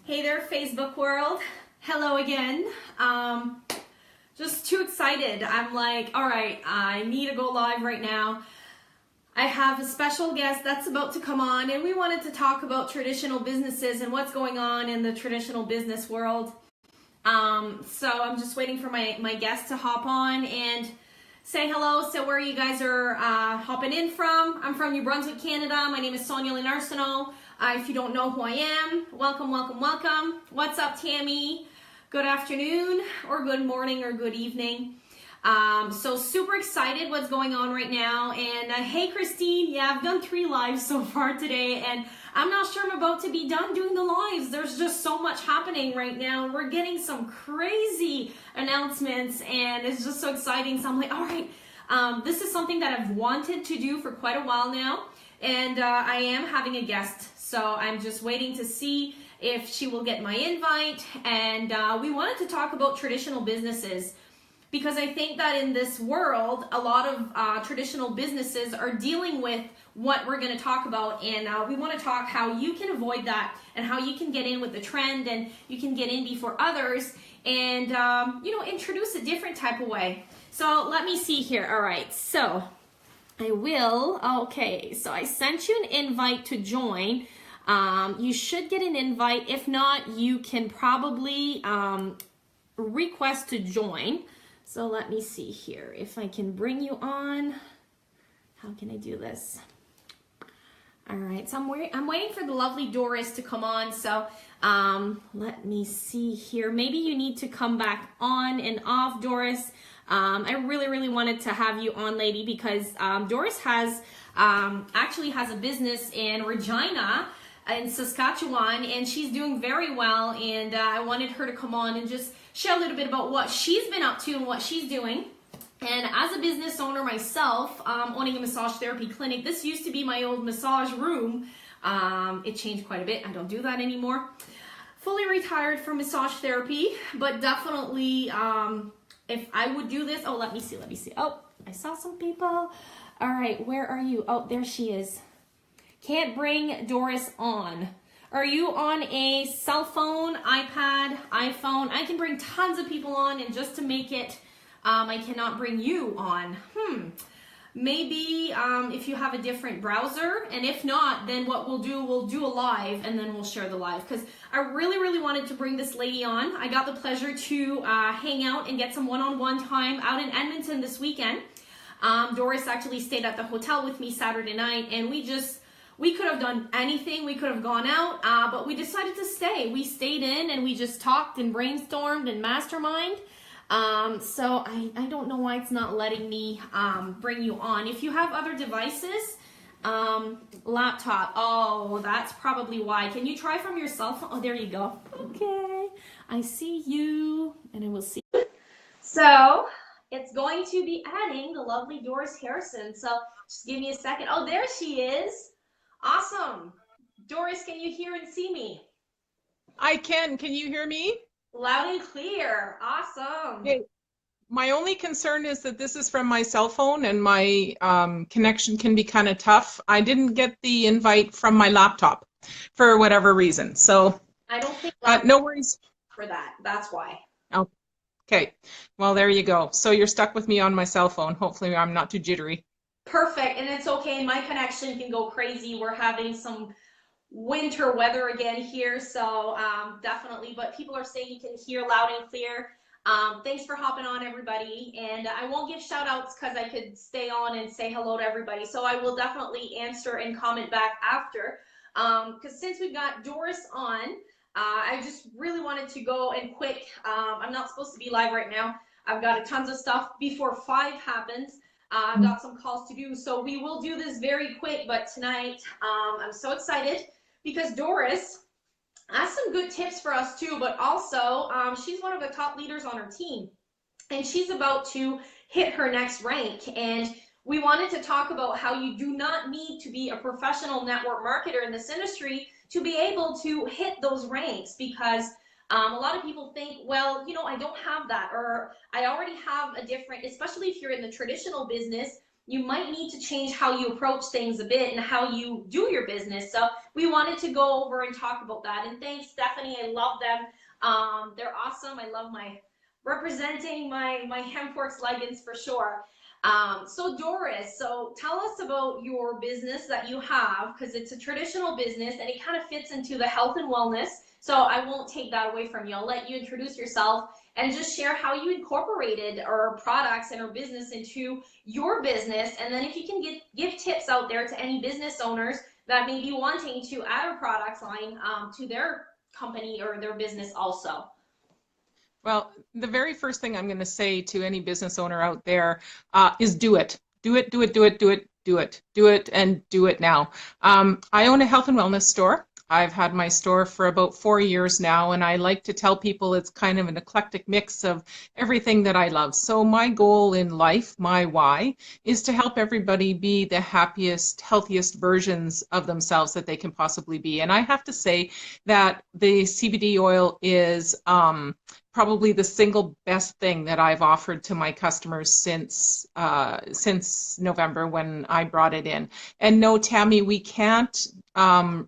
Hey there, Facebook world. Hello again. Just too excited. I'm like, all right, I need to go live right now. I have a special guest that's about to come on, and we wanted to talk about traditional businesses and what's going on in the traditional business world. So I'm just waiting for my guest to hop on and say hello. So where you guys are hopping in from. I'm from New Brunswick, Canada. My name is Sonia Arsenault. If you don't know who I am, welcome, welcome, welcome. What's up, Tammy? Good afternoon, or good morning, or good evening. So super excited what's going on right now. And hey, Christine, yeah, I've done 3 lives so far today, and I'm not sure I'm about to be done doing the lives. There's just so much happening right now. We're getting some crazy announcements, and it's just so exciting. So I'm like, all right, this is something that I've wanted to do for quite a while now, and I am having a guest. So I'm just waiting to see if she will get my invite. And we wanted to talk about traditional businesses, because I think that in this world, a lot of traditional businesses are dealing with what we're going to talk about. And we want to talk how you can avoid that and how you can get in with the trend and you can get in before others and, introduce a different type of way. So let me see here. All right. So I will. Okay. So I sent you an invite to join. You should get an invite. If not, you can probably request to join. So let me see here if I can bring you on. How can I do this? All right, so I'm waiting for the lovely Doris to come on. So let me see here. Maybe you need to come back on and off, Doris. I really wanted to have you on, lady, because Doris has actually has a business in Regina, in Saskatchewan, and she's doing very well, and I wanted her to come on and just share a little bit about what she's been up to and what she's doing. And as a business owner myself, owning a massage therapy clinic, this used to be my old massage room. It changed quite a bit. I don't do that anymore. Fully retired from massage therapy, but definitely if I would do this, let me see. Oh, I saw some people. All right, where are you? Oh, there she is. Can't bring Doris on. Are you on a cell phone, iPad, iPhone? I can bring tons of people on, and just to make it, I cannot bring you on. Maybe if you have a different browser, and if not, then what we'll do a live, and then we'll share the live, because I really wanted to bring this lady on. I got the pleasure to hang out and get some one-on-one time out in Edmonton this weekend. Doris actually stayed at the hotel with me Saturday night, and we could have done anything. We could have gone out, but we decided to stay. We stayed in and we just talked and brainstormed and mastermind. So I don't know why it's not letting me bring you on. If you have other devices, laptop, that's probably why. Can you try from your cell phone? Oh, there you go. Okay, I see you, and I will see. So it's going to be adding the lovely Doris Harrison. So just give me a second. Oh, there she is. Awesome. Doris, can you hear and see me? I can. Can you hear me? Loud and clear. Awesome. Okay. My only concern is that this is from my cell phone and my connection can be kind of tough. I didn't get the invite from my laptop for whatever reason. So I don't think no worries for that. That's why. Oh, okay. Well, there you go. So you're stuck with me on my cell phone. Hopefully I'm not too jittery. Perfect. And it's okay. My connection can go crazy. We're having some winter weather again here. So definitely, but people are saying you can hear loud and clear. Thanks for hopping on, everybody. And I won't give shout outs because I could stay on and say hello to everybody. So I will definitely answer and comment back after. Because since we've got Doris on, I just really wanted to go and quick. I'm not supposed to be live right now. I've got tons of stuff before 5 happens. I've got some calls to do, so we will do this very quick. But tonight, I'm so excited because Doris has some good tips for us too, but also she's one of the top leaders on her team, and she's about to hit her next rank. And we wanted to talk about how you do not need to be a professional network marketer in this industry to be able to hit those ranks, because a lot of people think, well, I don't have that, or I already have a different, especially if you're in the traditional business, you might need to change how you approach things a bit and how you do your business. So we wanted to go over and talk about that. And thanks, Stephanie. I love them. They're awesome. I love my representing my Hempworks leggings for sure. So Doris, so tell us about your business that you have, because it's a traditional business and it kind of fits into the health and wellness. So I won't take that away from you. I'll let you introduce yourself and just share how you incorporated our products and our business into your business. And then if you can give tips out there to any business owners that may be wanting to add a product line to their company or their business also. Well, the very first thing I'm going to say to any business owner out there is do it. Do it, do it, do it, do it, do it, do it, and do it now. I own a health and wellness store. I've had my store for about 4 years now, and I like to tell people it's kind of an eclectic mix of everything that I love. So my goal in life, my why, is to help everybody be the happiest, healthiest versions of themselves that they can possibly be. And I have to say that the CBD oil is probably the single best thing that I've offered to my customers since November when I brought it in. And no, Tammy, we can't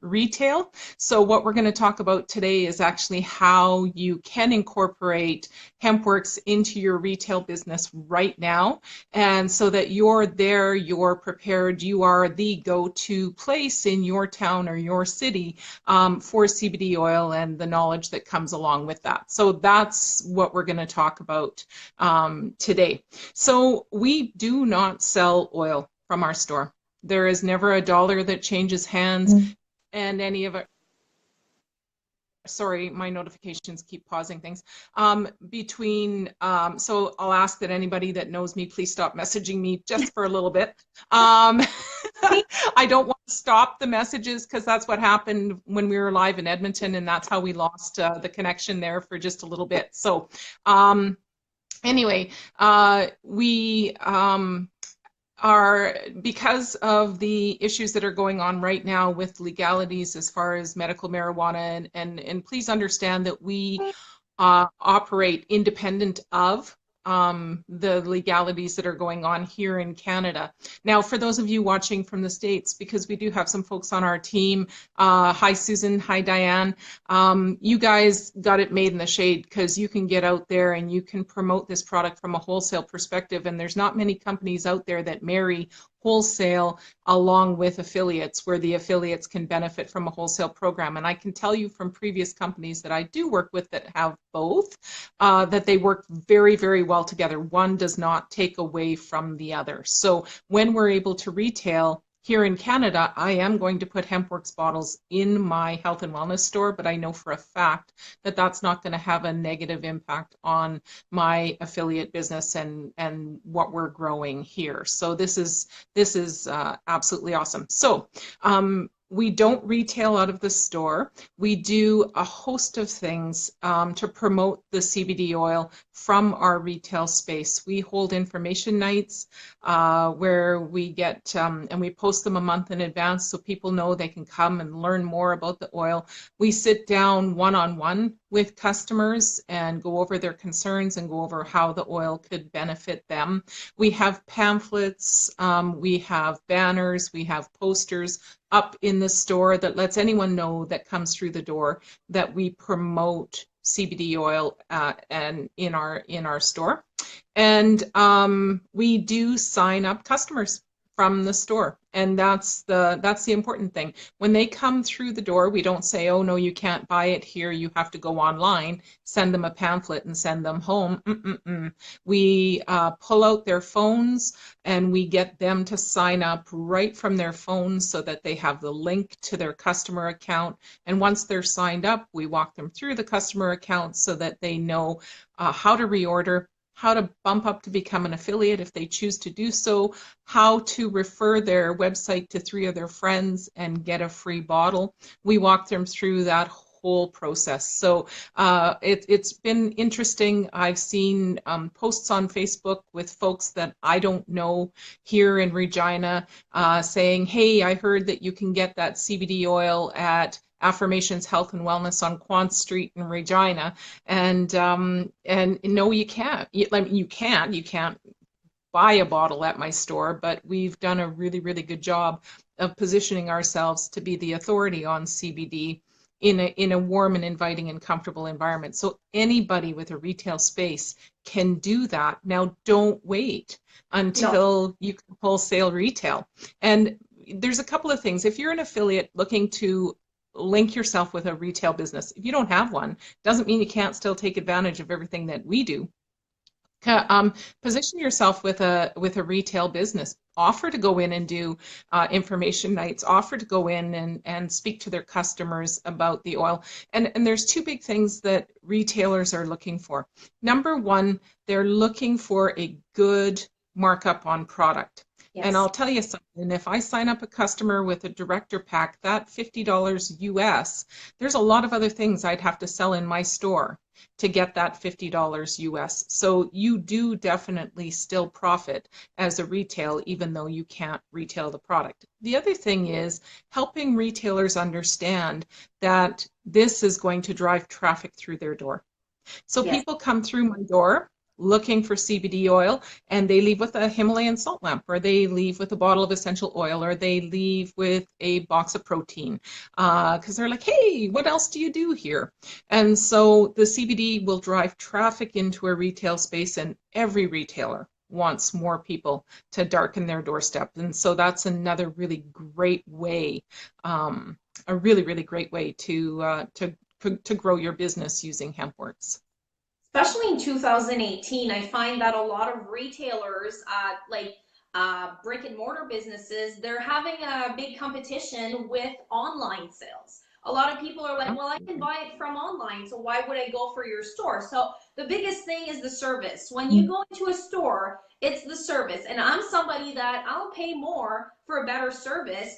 retail. So what we're going to talk about today is actually how you can incorporate Hempworks into your retail business right now, and so that you're there, you're prepared, you are the go-to place in your town or your city for CBD oil and the knowledge that comes along with that. So that's what we're going to talk about today. So we do not sell oil from our store. There is never a dollar that changes hands, and any of it. Sorry, my notifications keep pausing things. So I'll ask that anybody that knows me, please stop messaging me just for a little bit. I don't want to stop the messages because that's what happened when we were live in Edmonton, and that's how we lost the connection there for just a little bit. So anyway, we are, because of the issues that are going on right now with legalities as far as medical marijuana, and please understand that we operate independent of the legalities that are going on here in Canada. Now, for those of you watching from the States, because we do have some folks on our team, hi Susan, hi Diane, you guys got it made in the shade, because you can get out there and you can promote this product from a wholesale perspective, and there's not many companies out there that marry wholesale along with affiliates, where the affiliates can benefit from a wholesale program. And I can tell you from previous companies that I do work with that have both, that they work very, very well together. One does not take away from the other. So when we're able to retail here in Canada, I am going to put Hempworks bottles in my health and wellness store, but I know for a fact that that's not going to have a negative impact on my affiliate business and what we're growing here. So this is absolutely awesome. So we don't retail out of the store. We do a host of things to promote the CBD oil from our retail space. We hold information nights where we get, and we post them a month in advance so people know they can come and learn more about the oil. We sit down one-on-one with customers and go over their concerns and go over how the oil could benefit them. We have pamphlets, we have banners, we have posters up in the store that lets anyone know that comes through the door that we promote CBD oil and in our store. And we do sign up customers from the store, and that's the important thing. When they come through the door, we don't say, oh no, you can't buy it here, you have to go online, send them a pamphlet and send them home. We pull out their phones and we get them to sign up right from their phones so that they have the link to their customer account. And once they're signed up, we walk them through the customer account so that they know how to reorder, how to bump up to become an affiliate if they choose to do so, how to refer their website to 3 of their friends and get a free bottle. We walk them through that whole process. So it's been interesting. I've seen posts on Facebook with folks that I don't know here in Regina saying, hey, I heard that you can get that CBD oil at Affirmations Health and Wellness on Quant Street in Regina, and no, you can't. You can't buy a bottle at my store, but we've done a really, really good job of positioning ourselves to be the authority on CBD in a warm and inviting and comfortable environment. So anybody with a retail space can do that. Now, don't wait No. until you can wholesale retail. And there's a couple of things. If you're an affiliate looking to link yourself with a retail business, if you don't have one, doesn't mean you can't still take advantage of everything that we do. Position yourself with a retail business. Offer to go in and do information nights. Offer to go in and speak to their customers about the oil. And there's two big things that retailers are looking for. Number one, they're looking for a good markup on product. Yes. And I'll tell you something, if I sign up a customer with a director pack, that $50 US, there's a lot of other things I'd have to sell in my store to get that $50 US. So you do definitely still profit as a retail, even though you can't retail the product. The other thing is helping retailers understand that this is going to drive traffic through their door. So Yes. people come through my door looking for CBD oil, and they leave with a Himalayan salt lamp, or they leave with a bottle of essential oil, or they leave with a box of protein, because they're like, hey, what else do you do here? And so the CBD will drive traffic into a retail space, and every retailer wants more people to darken their doorstep. And so that's another really great way, a really, really great way to grow your business using HempWorks. Especially in 2018, I find that a lot of retailers, brick and mortar businesses, they're having a big competition with online sales. A lot of people are like, well, I can buy it from online, so why would I go for your store? So the biggest thing is the service. When you go into a store, it's the service. And I'm somebody that I'll pay more for a better service,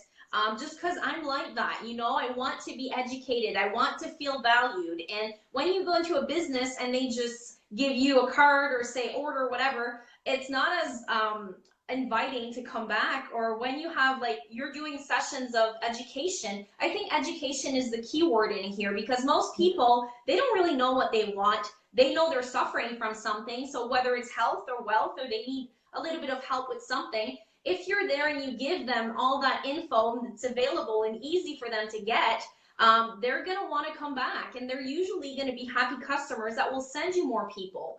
just because I'm like that. I want to be educated. I want to feel valued. And when you go into a business and they just give you a card or say order, whatever, it's not as inviting to come back. Or when you have, you're doing sessions of education, I think education is the key word in here, because most people, they don't really know what they want. They know they're suffering from something. So whether it's health or wealth, or they need a little bit of help with something, if you're there and you give them all that info that's available and easy for them to get, they're going to want to come back, and they're usually going to be happy customers that will send you more people.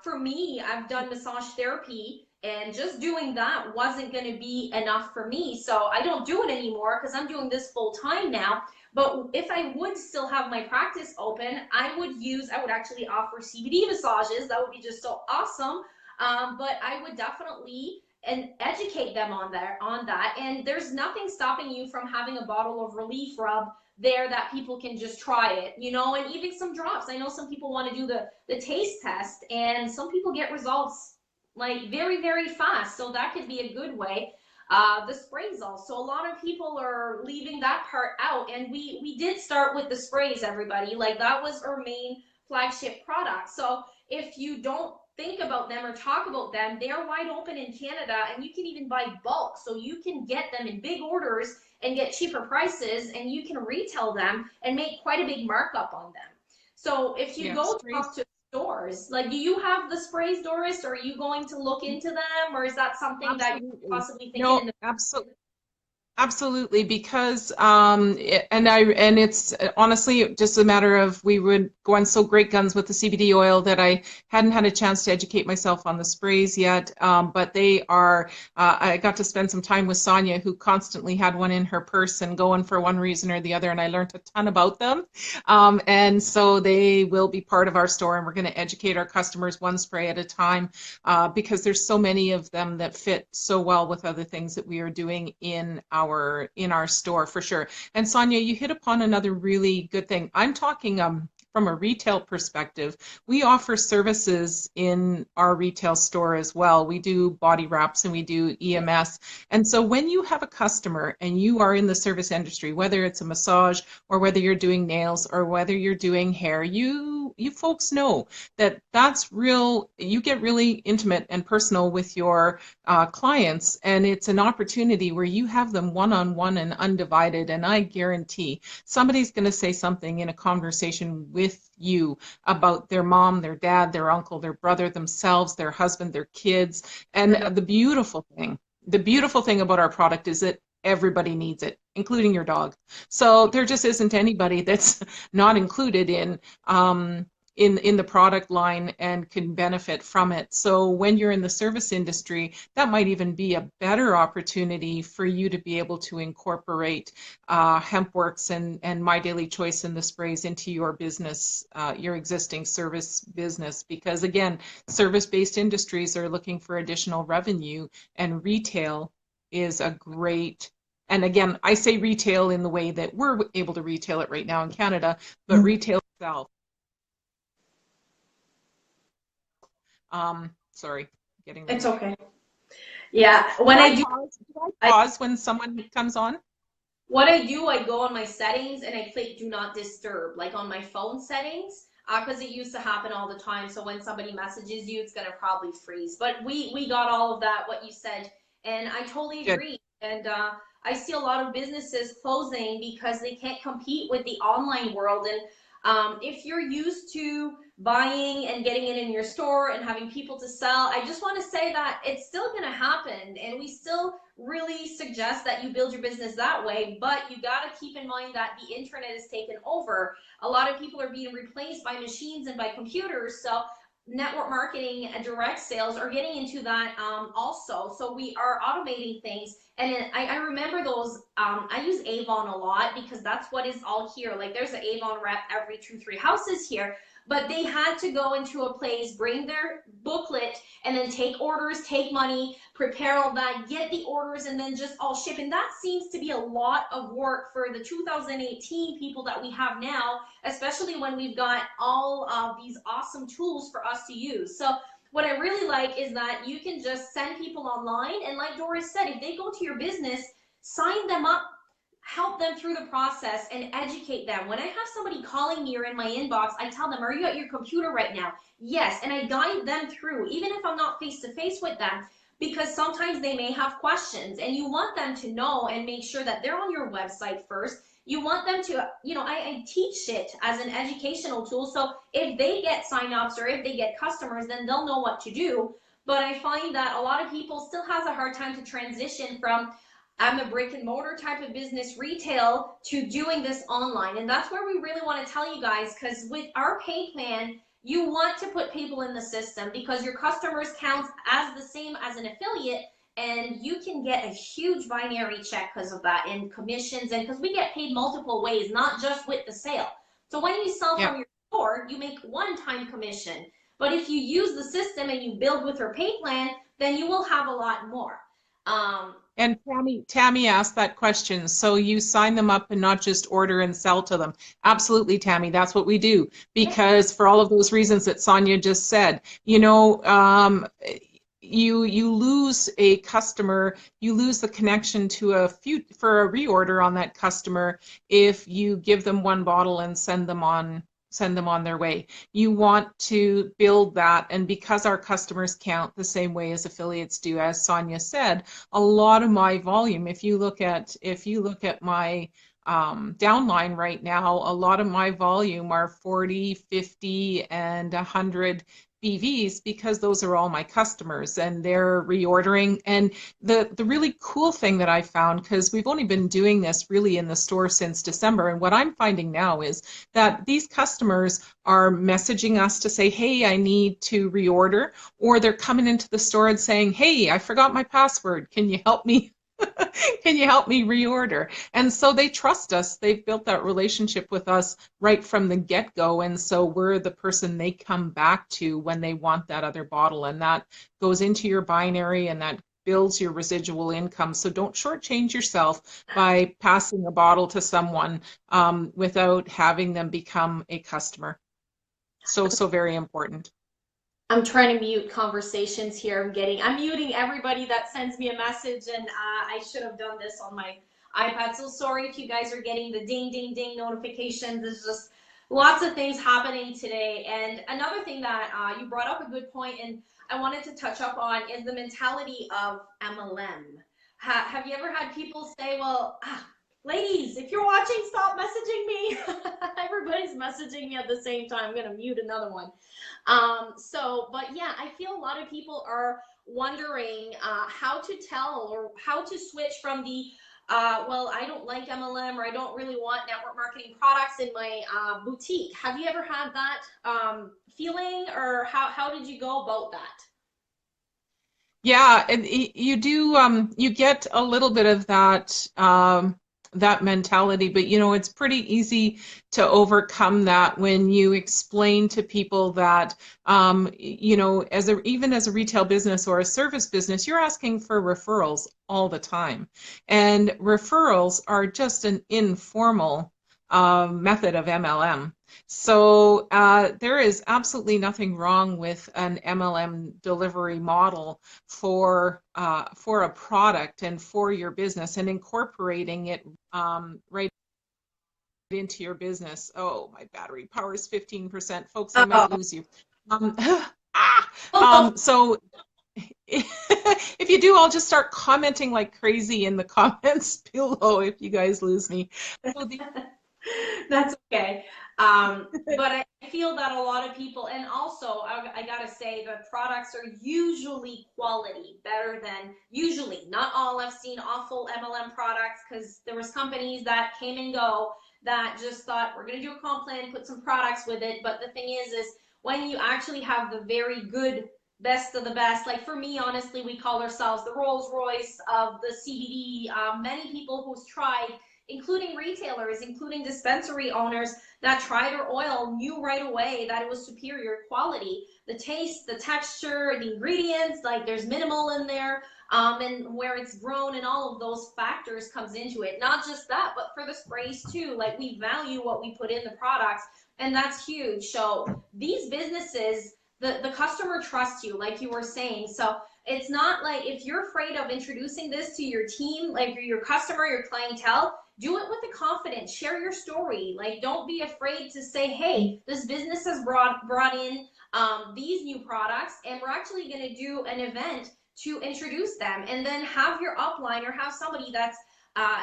For me, I've done massage therapy, and just doing that wasn't going to be enough for me. So I don't do it anymore because I'm doing this full time now. But if I would still have my practice open, I would actually offer CBD massages. That would be just so awesome. But I would definitely educate them on that. And there's nothing stopping you from having a bottle of Relief Rub there that people can just try it, and even some drops. I know some people want to do the taste test, and some people get results very, very fast. So that could be a good way. The sprays also, a lot of people are leaving that part out, and we did start with the sprays, everybody. That was our main flagship product. So if you don't think about them or talk about them, they're wide open in Canada, and you can even buy bulk, so you can get them in big orders and get cheaper prices, and you can retail them and make quite a big markup on them. So if you go talk to stores, do you have the sprays, Doris, or are you going to look into them, or is that something that you're possibly thinking? No, absolutely. Absolutely, because it's honestly just a matter of, we would go on so great guns with the CBD oil that I hadn't had a chance to educate myself on the sprays yet. But they are, I got to spend some time with Sonia, who constantly had one in her purse and going for one reason or the other, and I learned a ton about them. And so they will be part of our store, and we're going to educate our customers one spray at a time, because there's so many of them that fit so well with other things that we are doing in our store, for sure. And Sonia, you hit upon another really good thing. I'm talking from a retail perspective. We offer services in our retail store as well. We do body wraps and we do EMS. And so when you have a customer and you are in the service industry, whether it's a massage or whether you're doing nails or whether you're doing hair, you you folks know that that's real. You get really intimate and personal with your clients, and it's an opportunity where you have them one-on-one and undivided. And I guarantee somebody's going to say something in a conversation with you about their mom, their dad, their uncle, their brother, themselves, their husband, their kids. And the beautiful thing about our product is that everybody needs it, including your dog. So there just isn't anybody that's not included in the product line and can benefit from it. So when you're in the service industry, that might even be a better opportunity for you to be able to incorporate HempWorks and My Daily Choice and the sprays into your business, your existing service business. Because again, service-based industries are looking for additional revenue, and retail is a great, and again, I say retail in the way that we're able to retail it right now in Canada, but retail itself. Sorry, getting It's okay. Yeah, when do I pause when someone comes on? What I do, I go on my settings and I click do not disturb, like on my phone settings, because it used to happen all the time. So when somebody messages you, it's gonna probably freeze. But we got all of that, what you said, and I totally Good. agree. And I see a lot of businesses closing because they can't compete with the online world. And if you're used to buying and getting it in your store and having people to sell, I just want to say that it's still going to happen, and we still really suggest that you build your business that way, but you got to keep in mind that the internet is taken over. A lot of people are being replaced by machines and by computers, so network marketing and direct sales are getting into that also. So we are automating things, and I remember those. I use Avon a lot because that's what is all here. Like there's an Avon rep every 2-3 houses here, but they had to go into a place, bring their booklet, and then take orders, take money, prepare all that, get the orders, and then just all ship. And that seems to be a lot of work for the 2018 people that we have now, especially when we've got all of these awesome tools for us to use. So what I really like is that you can just send people online, and like Doris said, if they go to your business, sign them up, help them through the process, and educate them. When I have somebody calling me or in my inbox, I tell them, are you at your computer right now? Yes. And I guide them through, even if I'm not face to face with them, because sometimes they may have questions, and you want them to know and make sure that they're on your website first. You want them to, I teach it as an educational tool. So if they get signups or if they get customers, then they'll know what to do. But I find that a lot of people still has a hard time to transition from I'm a brick and mortar type of business, retail, to doing this online. And that's where we really want to tell you guys, because with our pay plan, you want to put people in the system because your customers count as the same as an affiliate, and you can get a huge binary check because of that, in commissions, and because we get paid multiple ways, not just with the sale. So when you sell from your store, you make one-time commission. But if you use the system and you build with her pay plan, then you will have a lot more. And Tammy asked that question. So you sign them up and not just order and sell to them. Absolutely, Tammy. That's what we do. Because for all of those reasons that Sonia just said, you lose a customer, you lose the connection to for a reorder on that customer if you give them one bottle and send them on their way. You want to build that, and because our customers count the same way as affiliates do, as Sonia said, a lot of my volume, if you look at my downline right now, a lot of my volume are 40, 50, and 100 BVs, because those are all my customers and they're reordering. And the really cool thing that I found, because we've only been doing this really in the store since December, and what I'm finding now is that these customers are messaging us to say, hey, I need to reorder, or they're coming into the store and saying, hey, I forgot my password. Can you help me? Can you help me reorder? And so they trust us. They've built that relationship with us right from the get-go. And so we're the person they come back to when they want that other bottle. And that goes into your binary, and that builds your residual income. So don't shortchange yourself by passing a bottle to someone without having them become a customer. So very important. I'm trying to mute conversations here. I'm muting everybody that sends me a message, and I should have done this on my iPad. So sorry if you guys are getting the ding, ding, ding notifications. It's just lots of things happening today. And another thing that you brought up a good point, and I wanted to touch up on is the mentality of MLM. Have you ever had people say, well, ladies, if you're watching, stop messaging me. Everybody's messaging me at the same time. I'm going to mute another one. But yeah, I feel a lot of people are wondering how to tell or how to switch from the well, I don't like MLM, or I don't really want network marketing products in my boutique. Have you ever had that feeling, or how did you go about that? Yeah, and you do, you get a little bit of that that mentality, but you know, it's pretty easy to overcome that when you explain to people that you know, even as a retail business or a service business, you're asking for referrals all the time. And referrals are just an informal method of MLM. So there is absolutely nothing wrong with an MLM delivery model for a product and for your business, and incorporating it right into your business. Oh, my battery power is 15%. Folks, I might lose you. So if you do, I'll just start commenting like crazy in the comments below if you guys lose me. So That's okay. But I feel that a lot of people, and also I gotta say, the products are usually quality better than, usually, not all. I've seen awful MLM products because there was companies that came and go that just thought, we're gonna do a comp plan, put some products with it. But the thing is when you actually have the very good, best of the best, like for me, honestly, we call ourselves the Rolls Royce of the CBD. Many people who's tried, including retailers, including dispensary owners that tried our oil, knew right away that it was superior quality. The taste, the texture, the ingredients, like there's minimal in there, and where it's grown, and all of those factors comes into it. Not just that, but for the sprays too. Like, we value what we put in the products, and that's huge. So these businesses, the customer trusts you, like you were saying. So it's not like, if you're afraid of introducing this to your team, like your customer, your clientele, do it with the confidence. Share your story. Like, don't be afraid to say, hey, this business has brought in these new products, and we're actually going to do an event to introduce them. And then have your upline, or have somebody that's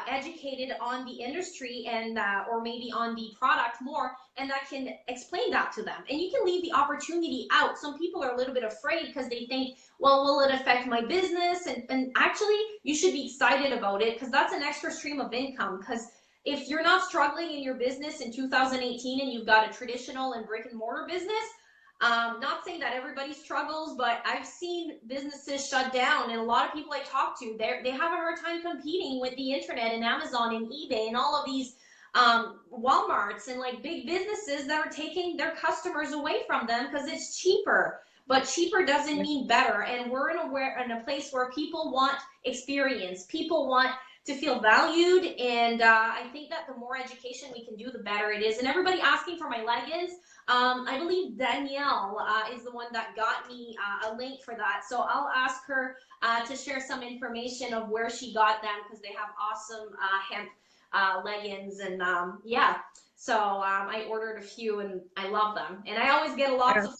educated on the industry, and or maybe on the product more, and that can explain that to them. And you can leave the opportunity out. Some people are a little bit afraid because they think, well, will it affect my business? And actually, you should be excited about it, because that's an extra stream of income. Because if you're not struggling in your business in 2018, and you've got a traditional and brick and mortar business, not saying that everybody struggles, but I've seen businesses shut down, and a lot of people I talk to, they have a hard time competing with the internet and Amazon and eBay and all of these Walmarts and like big businesses that are taking their customers away from them because it's cheaper. But cheaper doesn't mean better, and we're in a place where people want experience, people want to feel valued, and I think that the more education we can do, the better it is. And everybody asking for my leggings, I believe Danielle is the one that got me a link for that, so I'll ask her to share some information of where she got them, because they have awesome hemp leggings. And yeah, so I ordered a few, and I love them, and I always get lots of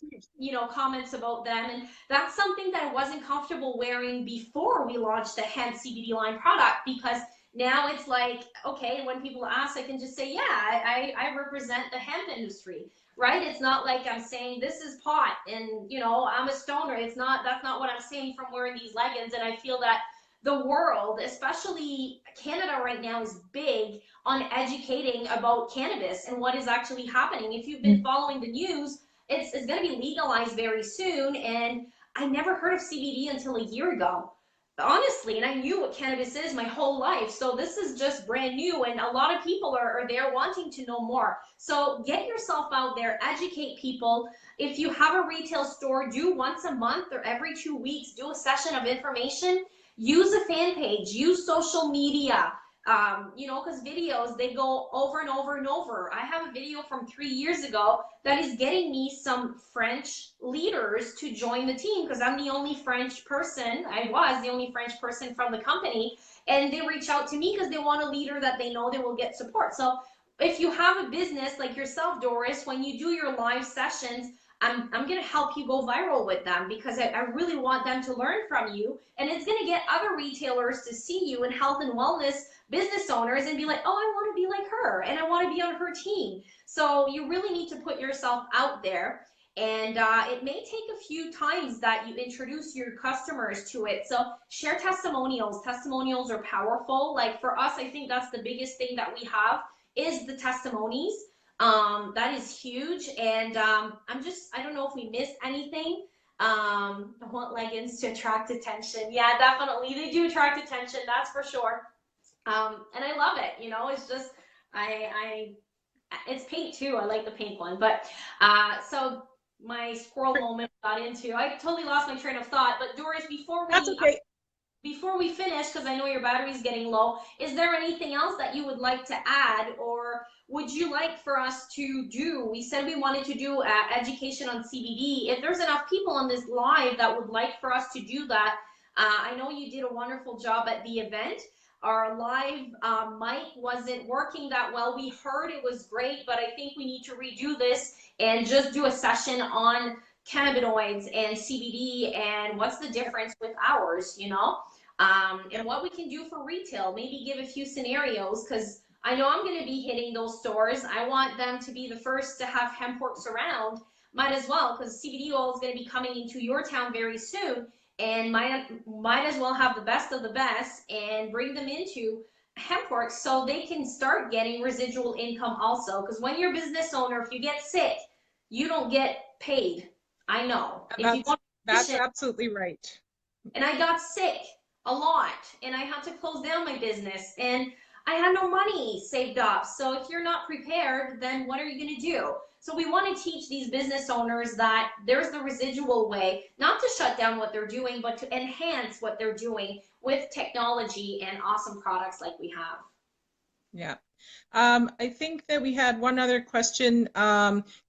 comments about them. And that's something that I wasn't comfortable wearing before we launched the hemp CBD line product, because now it's like, okay, when people ask, I can just say, yeah, I represent the hemp industry, right? It's not like I'm saying this is pot and I'm a stoner. That's not what I'm saying from wearing these leggings. And I feel that the world, especially Canada right now, is big on educating about cannabis and what is actually happening. If you've been following the news, it's going to be legalized very soon. And I never heard of CBD until a year ago, honestly, and I knew what cannabis is my whole life. So this is just brand new, and a lot of people are there wanting to know more. So get yourself out there, educate people. If you have a retail store, do once a month or every 2 weeks, do a session of information. Use a fan page, use social media, because videos, they go over and over and over. I have a video from 3 years ago that is getting me some French leaders to join the team, because I'm the only French person. I was the only French person from the company, and they reach out to me because they want a leader that they know they will get support. So if you have a business like yourself, Doris, when you do your live sessions, I'm going to help you go viral with them because I really want them to learn from you. And it's going to get other retailers to see you and health and wellness business owners and be like, oh, I want to be like her and I want to be on her team. So you really need to put yourself out there. And it may take a few times that you introduce your customers to it. So share testimonials. Testimonials are powerful. Like for us, I think that's the biggest thing that we have is the testimonies. That is huge. And I don't know if we missed anything. I want leggings to attract attention. Yeah, definitely. They do attract attention. That's for sure. And I love it. You know, it's just, it's pink too. I like the pink one. But so my squirrel moment got into, I totally lost my train of thought. But Doris, That's okay. before we finish, because I know your battery's getting low, is there anything else that you would like to add, or would you like for us to do? We said we wanted to do education on CBD. If there's enough people on this live that would like for us to do that, I know you did a wonderful job at the event. Our live mic wasn't working that well. We heard it was great, but I think we need to redo this and just do a session on cannabinoids and CBD and what's the difference with ours, you know? And what we can do for retail, maybe give a few scenarios, because I know I'm going to be hitting those stores. I want them to be the first to have hempworks around. Might as well, because CBD oil is going to be coming into your town very soon, and might as well have the best of the best and bring them into hempworks so they can start getting residual income also. Because when you're a business owner, if you get sick, you don't get paid. I know. If you That's absolutely right. and I got sick a lot and I had to close down my business and I had no money saved up. So if you're not prepared, then what are you going to do? So we want to teach these business owners that there's the residual way, not to shut down what they're doing, but to enhance what they're doing with technology and awesome products like we have. Yeah. I think that we had one other question.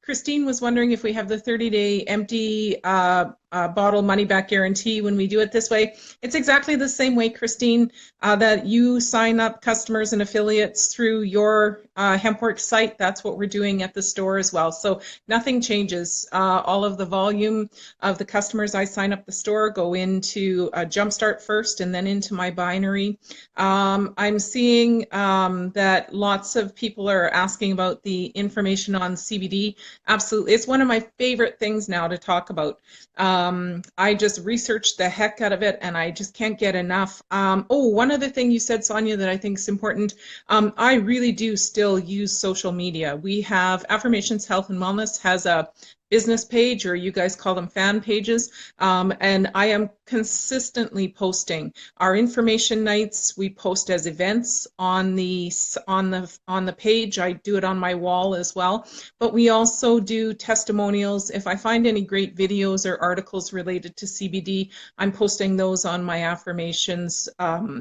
Christine was wondering if we have the 30-day empty bottle money back guarantee when we do it this way. It's exactly the same way, Christine, that you sign up customers and affiliates through your Hempworks site. That's what we're doing at the store as well. So nothing changes. All of the volume of the customers I sign up the store go into Jumpstart first and then into my binary. I'm seeing that lots of people are asking about the information on CBD. Absolutely. It's one of my favorite things now to talk about. I just researched the heck out of it and I just can't get enough. One other thing you said, Sonia, that I think is important. I really do still use social media. We have Affirmations Health and Wellness has a business page, or you guys call them fan pages, and I am consistently posting our information nights. We post as events on the page. I do it on my wall as well, but we also do testimonials. If I find any great videos or articles related to CBD, I'm posting those on my Affirmations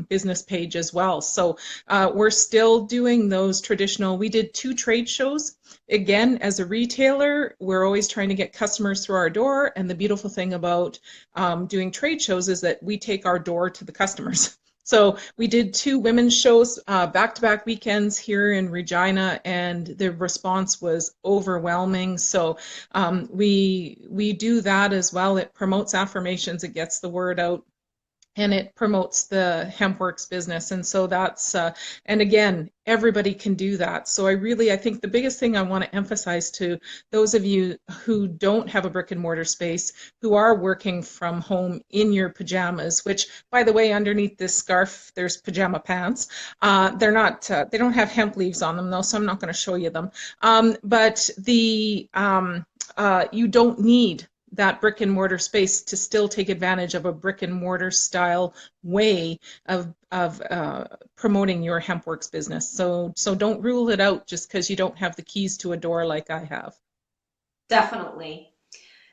business page as well. So we're still doing those traditional. We did 2 trade shows. Again, as a retailer, we're always trying to get customers through our door, and the beautiful thing about doing trade shows is that we take our door to the customers. So we did 2 women's shows back-to-back weekends here in Regina, and the response was overwhelming. So we do that as well. It promotes affirmations, it gets the word out, and it promotes the Hempworks business. And so that's, and again, everybody can do that. So I think the biggest thing I want to emphasize to those of you who don't have a brick and mortar space, who are working from home in your pajamas, which, by the way, underneath this scarf, there's pajama pants. They're not, they don't have hemp leaves on them though, so I'm not going to show you them. But you don't need that brick and mortar space to still take advantage of a brick and mortar style way of promoting your Hempworks business. So don't rule it out just because you don't have the keys to a door like I have. Definitely.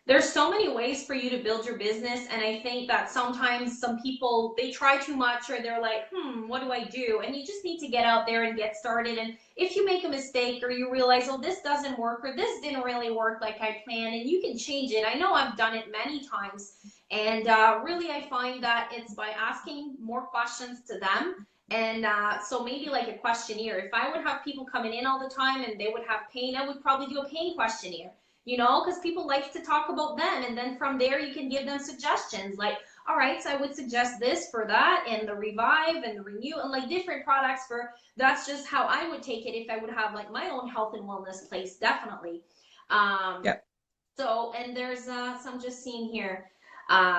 There's so many ways for you to build your business, and I think that sometimes some people, they try too much, or they're like, what do I do? And you just need to get out there and get started. And if you make a mistake or you realize, oh, this doesn't work, or this didn't really work like I planned, and you can change it. I know I've done it many times, and really I find that it's by asking more questions to them And so maybe like a questionnaire. If I would have people coming in all the time and they would have pain, I would probably do a pain questionnaire, you know, because people like to talk about them. And then from there, you can give them suggestions like, all right, so I would suggest this for that, and the Revive and the Renew, and like different products for, that's just how I would take it if I would have like my own health and wellness place, definitely. Um, Yep. so, and there's so I'm just seeing here.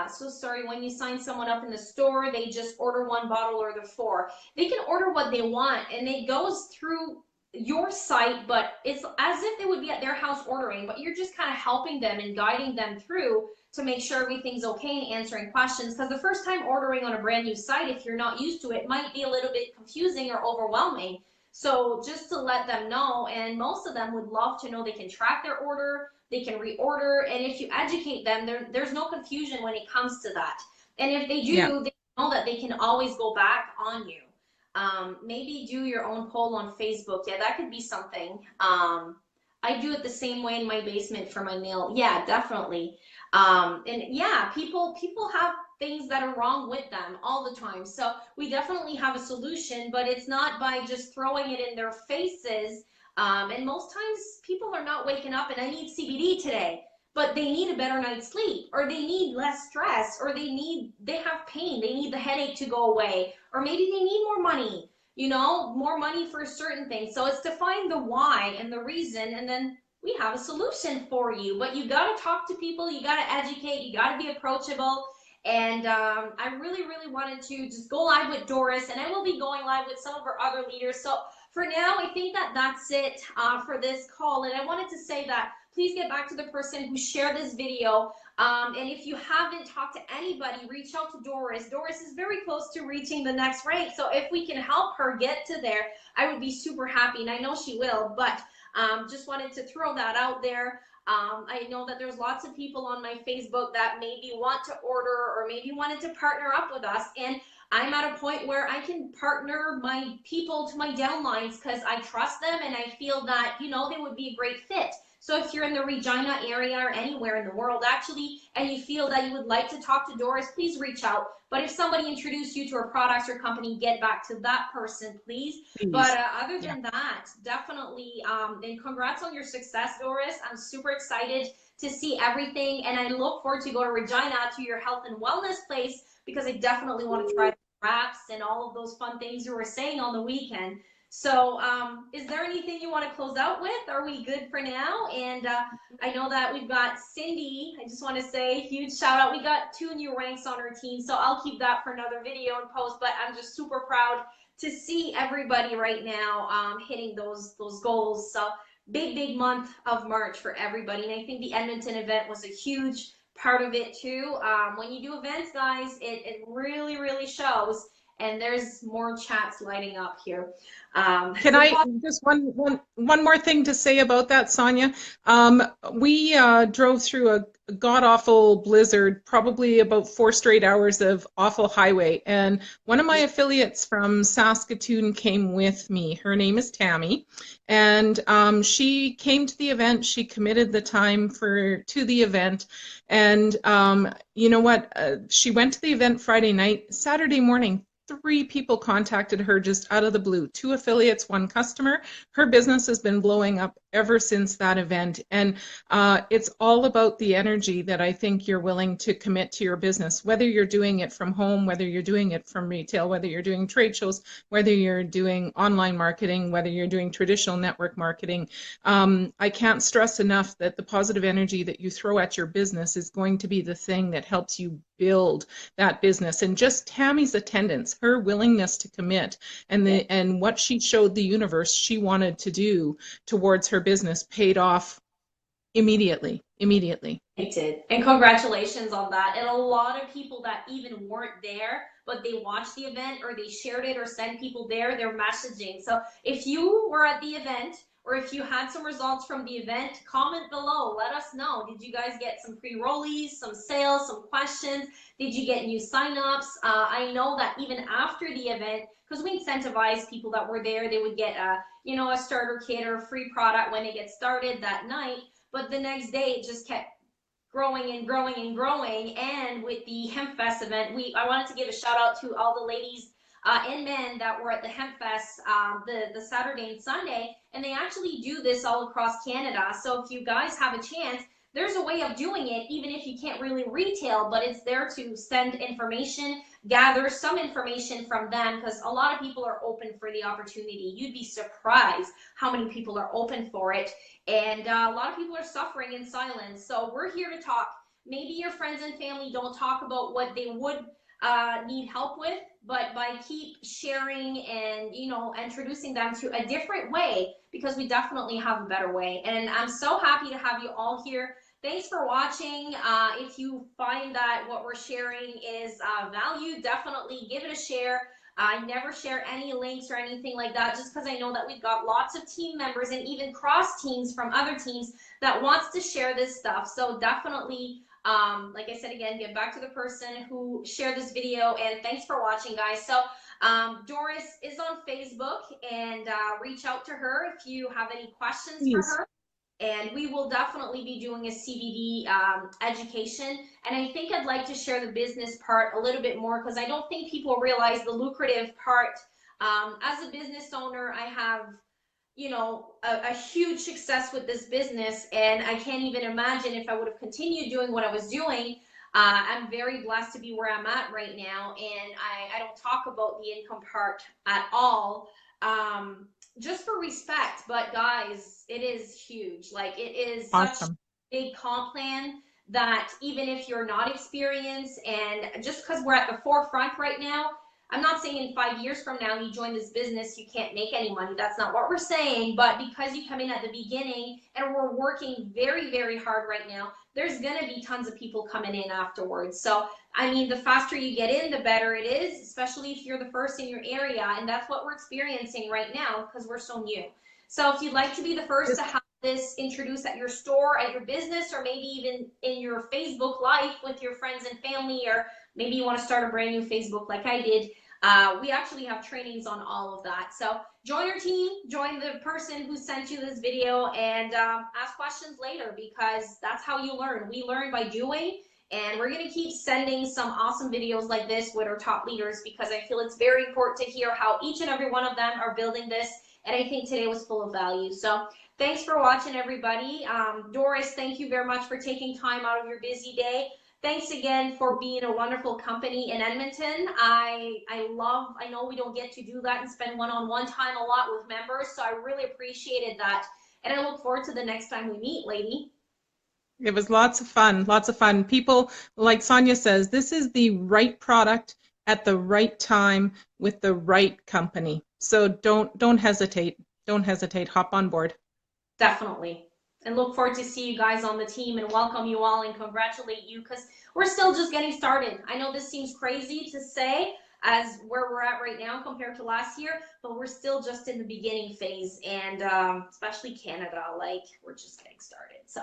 So sorry, when you sign someone up in the store, they just order one bottle or the four. They can order what they want, and it goes through your site, but it's as if they would be at their house ordering, but you're just kind of helping them and guiding them through to make sure everything's okay and answering questions. Because the first time ordering on a brand new site, if you're not used to it, might be a little bit confusing or overwhelming. So just to let them know, and most of them would love to know they can track their order, they can reorder, and if you educate them, there's no confusion when it comes to that. And if they do, Yeah. they know that they can always go back on you. Maybe do your own poll on Facebook. Yeah, that could be something. I do it the same way in my basement for my nail. Yeah, definitely. And yeah, people have things that are wrong with them all the time. So we definitely have a solution, but it's not by just throwing it in their faces. And most times people are not waking up and I need CBD today, but they need a better night's sleep, or they need less stress, or they have pain, they need the headache to go away, or maybe they need more money, you know, more money for a certain thing. So it's to find the why and the reason, and then we have a solution for you. But you got to talk to people, you got to educate, you got to be approachable. And I really, really wanted to just go live with Doris, and I will be going live with some of our other leaders. So for now, I think that that's it for this call. And I wanted to say that please get back to the person who shared this video. And if you haven't talked to anybody, reach out to Doris. Doris is very close to reaching the next rank. So if we can help her get to there, I would be super happy. And I know she will, but just wanted to throw that out there. I know that there's lots of people on my Facebook that maybe want to order or maybe wanted to partner up with us. And I'm at a point where I can partner my people to my downlines because I trust them and I feel that, you know, they would be a great fit. So if you're in the Regina area or anywhere in the world actually, and you feel that you would like to talk to Doris, please reach out. But if somebody introduced you to a product or company, get back to that person, please. Please. But other than that, definitely, and congrats on your success, Doris. I'm super excited to see everything, and I look forward to go to Regina to your health and wellness place because I definitely want to try the wraps and all of those fun things you were saying on the weekend. So is there anything you want to close out with? Are we good for now? And I know that we've got Cindy. I just want to say huge shout out. We got 2 new ranks on our team, so I'll keep that for another video and post, but I'm just super proud to see everybody right now hitting those goals. So big month of March for everybody. And I think the Edmonton event was a huge part of it too. When you do events, guys, it really, really shows. And there's more chats lighting up here. Can I just one more thing to say about that, Sonia? We drove through a god-awful blizzard, probably about 4 straight hours of awful highway. And one of my affiliates from Saskatoon came with me. Her name is Tammy. And she came to the event. She committed the time to the event. And you know what? She went to the event Friday night. Saturday morning, 3 people contacted her just out of the blue. 2 affiliates, 1 customer. Her business has been blowing up ever since that event. And it's all about the energy that I think you're willing to commit to your business, whether you're doing it from home, whether you're doing it from retail, whether you're doing trade shows, whether you're doing online marketing, whether you're doing traditional network marketing. I can't stress enough that the positive energy that you throw at your business is going to be the thing that helps you build that business. And just Tammy's attendance, her willingness to commit, and what she showed the universe she wanted to do towards her business paid off immediately. It did. And congratulations on that. And a lot of people that even weren't there, but they watched the event or they shared it or sent people there, they're messaging. So if you were at the event or if you had some results from the event, comment below. Let us know. Did you guys get some free rollies, some sales, some questions? Did you get new signups? I know that even after the event, because we incentivize people that were there, they would get a starter kit or a free product when it gets started that night. But the next day it just kept growing and growing and growing. And with the HempFest event, I wanted to give a shout out to all the ladies and men that were at the Hemp Fest the Saturday and Sunday, and they actually do this all across Canada. So if you guys have a chance, there's a way of doing it, even if you can't really retail, but it's there to send information, gather some information from them, because a lot of people are open for the opportunity. You'd be surprised how many people are open for it, and a lot of people are suffering in silence. So we're here to talk. Maybe your friends and family don't talk about what they would need help with, but by keep sharing and, you know, introducing them to a different way, because we definitely have a better way. And I'm so happy to have you all here. Thanks for watching. If you find that what we're sharing is value, definitely give it a share. I never share any links or anything like that, just because I know that we've got lots of team members and even cross teams from other teams that wants to share this stuff. So definitely, like I said again, get back to the person who shared this video, and thanks for watching, guys. So Doris is on Facebook, and reach out to her if you have any questions for Please. her. And we will definitely be doing a CBD education. And I think I'd like to share the business part a little bit more, because I don't think people realize the lucrative part. As a business owner, I have, you know, a huge success with this business, and I can't even imagine if I would have continued doing what I was doing. I'm very blessed to be where I'm at right now, and I don't talk about the income part at all. Just for respect, but guys, it is huge. Like, it is such a Awesome. big comp plan that even if you're not experienced, and just because we're at the forefront right now, I'm not saying in 5 years from now you join this business you can't make any money. That's not what we're saying. But because you come in at the beginning, and we're working very, very hard right now, there's gonna be tons of people coming in afterwards. So I mean, the faster you get in, the better it is, especially if you're the first in your area. And that's what we're experiencing right now, because we're so new. So if you'd like to be the first to have this introduced at your store, at your business, or maybe even in your Facebook life with your friends and family, or maybe you want to start a brand new Facebook like I did, we actually have trainings on all of that. So join our team, join the person who sent you this video, and ask questions later, because that's how you learn. We learn by doing. And we're going to keep sending some awesome videos like this with our top leaders, because I feel it's very important to hear how each and every one of them are building this. And I think today was full of value. So thanks for watching, everybody. Doris, thank you very much for taking time out of your busy day. Thanks again for being a wonderful company in Edmonton. I know we don't get to do that and spend one-on-one time a lot with members, so I really appreciated that. And I look forward to the next time we meet, lady. It was lots of fun, lots of fun. People, like Sonia says, this is the right product at the right time with the right company. So don't hesitate. Don't hesitate. Hop on board. Definitely. And look forward to see you guys on the team, and welcome you all and congratulate you, because we're still just getting started. I know this seems crazy to say as where we're at right now compared to last year, but we're still just in the beginning phase, and especially Canada, like, we're just getting started. So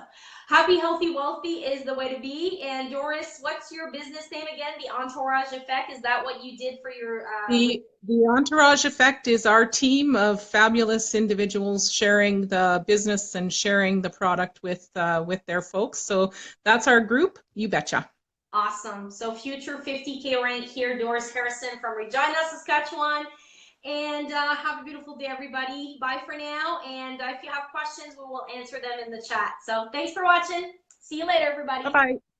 happy, healthy, wealthy is the way to be. And Doris, what's your business name again? The Entourage Effect. Is that what you did for your The Entourage Effect is our team of fabulous individuals sharing the business and sharing the product with their folks. So that's our group. You betcha. Awesome. So future 50K rank here, Doris Harrison from Regina, Saskatchewan. And have a beautiful day, everybody. Bye for now. And if you have questions, we will answer them in the chat. So thanks for watching. See you later, everybody. Bye-bye.